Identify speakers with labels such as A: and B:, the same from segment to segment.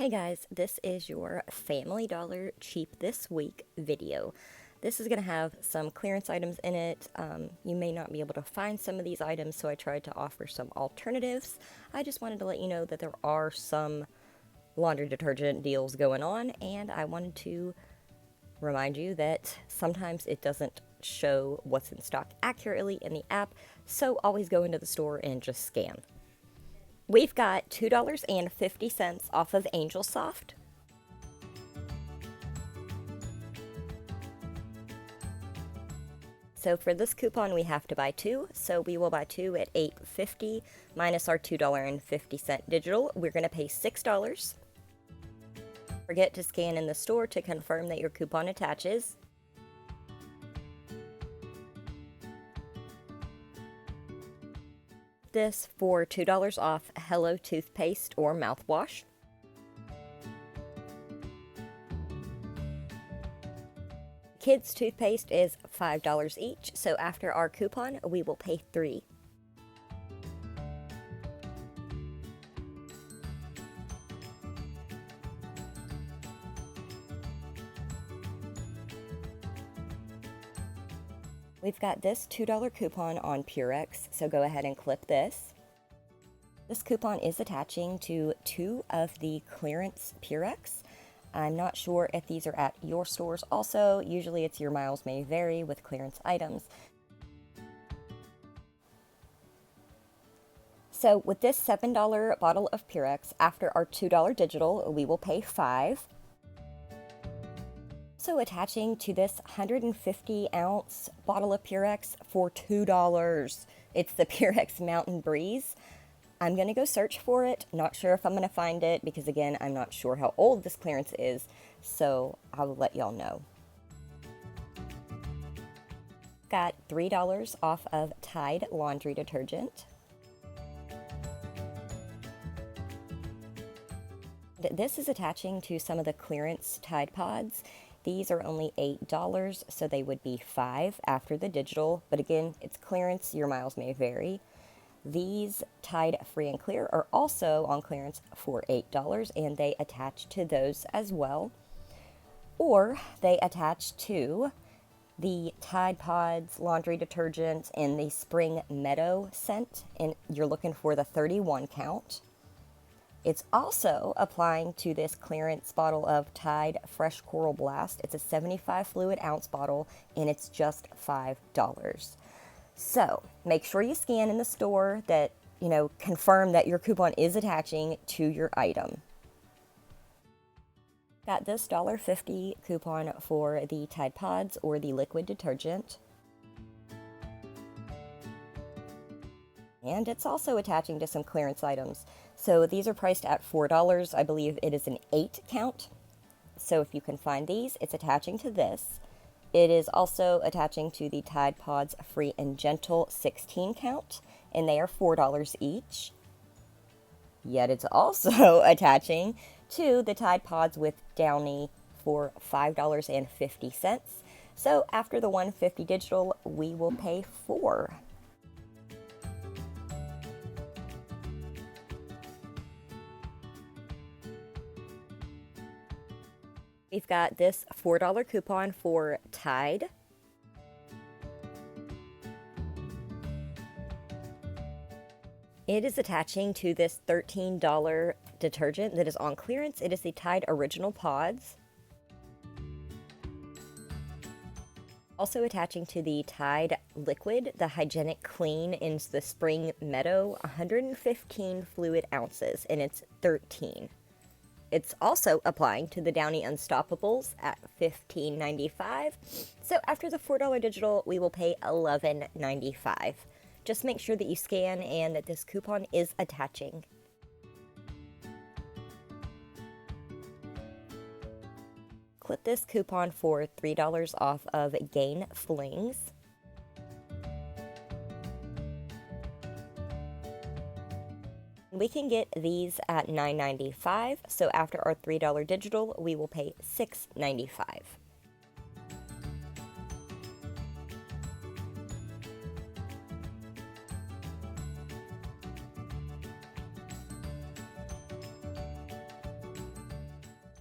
A: Hey guys, this is your Family Dollar Cheap This Week video. This is going to have some clearance items in it. You may not be able to find some of these items, so I tried to offer some alternatives. I just wanted to let you know that there are some laundry detergent deals going on, and I wanted to remind you that sometimes it doesn't show what's in stock accurately in the app, so always go into the store and just scan. We've got $2.50 off of Angel Soft. So for this coupon, we have to buy two. So we will buy two at $8.50 minus our $2.50 digital. We're going to pay $6. Forget to scan in the store to confirm that your coupon attaches. This for $2 off Hello Toothpaste or mouthwash. Kids toothpaste is $5 each, so after our coupon, we will pay $3. We've got this $2 coupon on Purex, so go ahead and clip this. This coupon is attaching to two of the clearance Purex. I'm not sure if these are at your stores also. Usually it's your miles may vary with clearance items. So with this $7 bottle of Purex, after our $2 digital, we will pay $5. Also attaching to this 150-ounce bottle of Purex for $2. It's the Purex Mountain Breeze. I'm going to go search for it. Not sure if I'm going to find it because, again, I'm not sure how old this clearance is, so I'll let y'all know. Got $3 off of Tide laundry detergent. This is attaching to some of the clearance Tide Pods. These are only $8, so they would be $5 after the digital, but again, it's clearance, your miles may vary. These Tide Free and Clear are also on clearance for $8, and they attach to those as well. Or they attach to the Tide Pods laundry detergent in the Spring Meadow scent, and you're looking for the 31 count. It's also applying to this clearance bottle of Tide Fresh Coral Blast. It's a 75 fluid ounce bottle, and it's just $5. So make sure you scan in the store that, confirm that your coupon is attaching to your item. Got this $1.50 coupon for the Tide Pods or the liquid detergent. And it's also attaching to some clearance items. So these are priced at $4. I believe it is an 8 count. So if you can find these, it's attaching to this. It is also attaching to the Tide Pods Free and Gentle 16 count, and they are $4 each. Yet it's also attaching to the Tide Pods with Downy for $5.50. So after the $1.50 digital, we will pay $4. We've got this $4 coupon for Tide. It is attaching to this $13 detergent that is on clearance. It is the Tide Original Pods. Also attaching to the Tide Liquid, the Hygienic Clean in the Spring Meadow, 115 fluid ounces, and it's $13. It's also applying to the Downy Unstoppables at $15.95. So after the $4 digital, we will pay $11.95. Just make sure that you scan and that this coupon is attaching. Clip this coupon for $3 off of Gain Flings. We can get these at $9.95, so after our $3 digital, we will pay $6.95.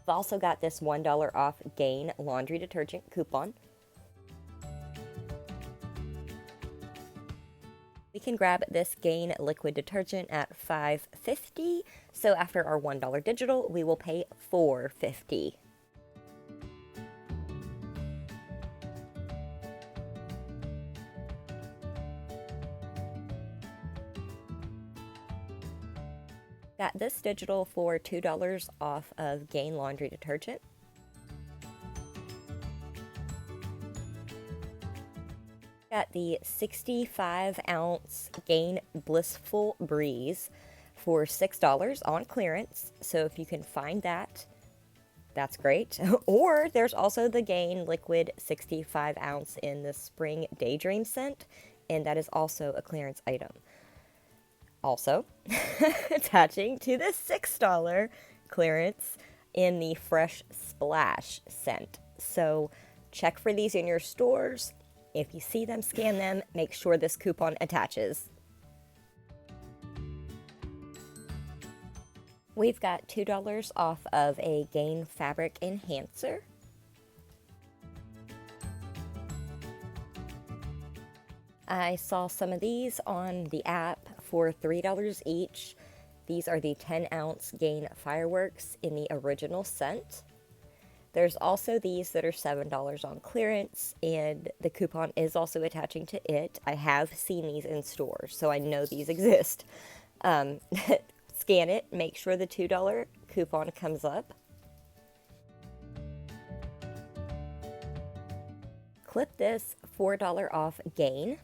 A: I've also got this $1 off Gain laundry detergent coupon. We can grab this Gain liquid detergent at $5.50. So after our $1 digital, we will pay $4.50. Got this digital for $2 off of Gain laundry detergent. Got the 65-ounce Gain Blissful Breeze for $6 on clearance. So if you can find that, that's great. Or there's also the Gain Liquid 65-ounce in the Spring Daydream scent, and that is also a clearance item. Also, attaching to the $6 clearance in the Fresh Splash scent. So check for these in your stores. If you see them, scan them, make sure this coupon attaches. We've got $2 off of a Gain Fabric Enhancer. I saw some of these on the app for $3 each. These are the 10-ounce Gain Fireworks in the original scent. There's also these that are $7 on clearance, and the coupon is also attaching to it. I have seen these in stores, so I know these exist. Scan it, make sure the $2 coupon comes up. Clip this $4 off Gain.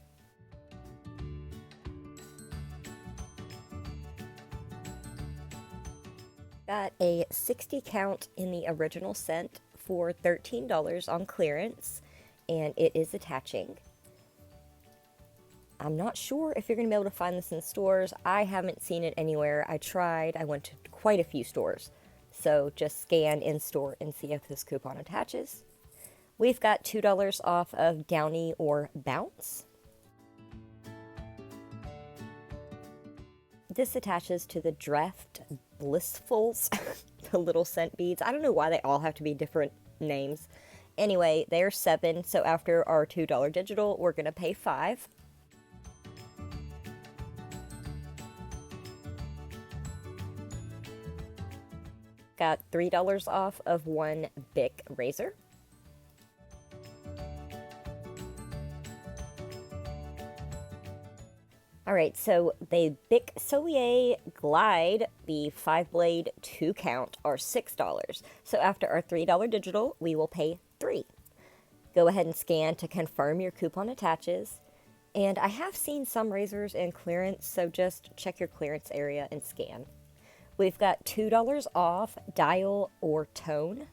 A: Got a 60 count in the original scent for $13 on clearance, and it is attaching. I'm not sure if you're going to be able to find this in stores. I haven't seen it anywhere. I tried. I went to quite a few stores. So just scan in store and see if this coupon attaches. We've got $2 off of Downy or Bounce. This attaches to the Dreft Blissfuls, the little scent beads. I don't know why they all have to be different names. Anyway, they're $7, so after our $2 digital, we're going to pay $5. Got $3 off of one Bic razor. All right, so the Bic Solier Glide, the 5-blade 2-count, are $6. So after our $3 digital, we will pay $3. Go ahead and scan to confirm your coupon attaches. And I have seen some razors in clearance, so just check your clearance area and scan. We've got $2 off Dial or Tone.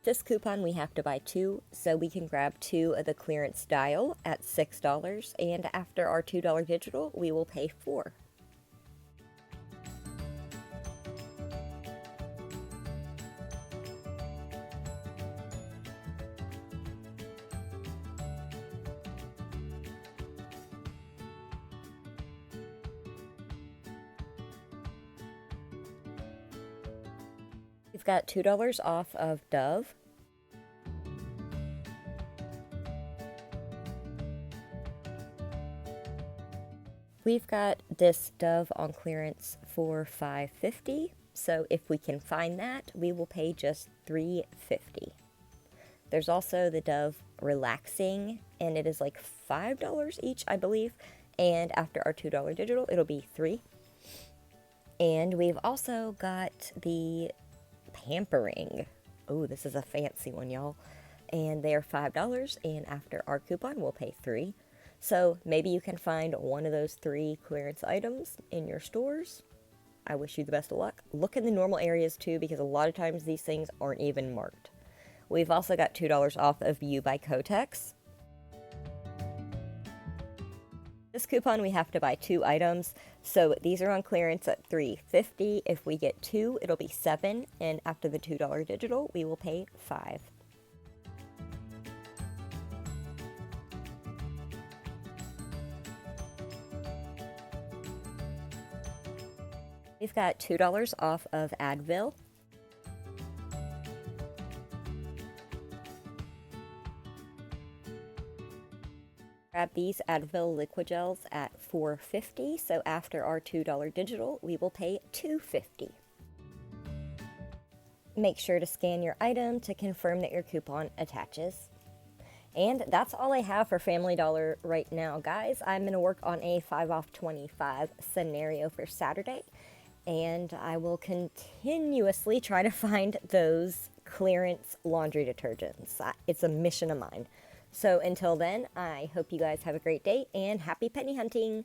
A: This coupon we have to buy 2, so we can grab 2 of the clearance Dial at $6, and after our $2 digital, we will pay $4. We've got $2 off of Dove. We've got this Dove on clearance for $5.50, so if we can find that, we will pay just $3.50. There's also the Dove Relaxing, and it is like $5 each, I believe, and after our $2 digital, it'll be $3. And we've also got the Pampering. Oh, this is a fancy one, y'all. And they're $5, and after our coupon, we'll pay $3. So maybe you can find one of those 3 clearance items in your stores. I wish you the best of luck. Look in the normal areas too, because a lot of times these things aren't even marked. We've also got $2 off of You by Kotex. This coupon we have to buy 2 items, so these are on clearance at $3.50. If we get 2, it'll be $7, and after the $2 digital, we will pay $5. We've got $2 off of Advil. Grab these Advil liquid gels at $4.50, so after our $2 digital, we will pay $2.50. Make sure to scan your item to confirm that your coupon attaches. And that's all I have for Family Dollar right now, guys. I'm going to work on a 5 off 25 scenario for Saturday, and I will continuously try to find those clearance laundry detergents. It's a mission of mine. So until then, I hope you guys have a great day and happy penny hunting.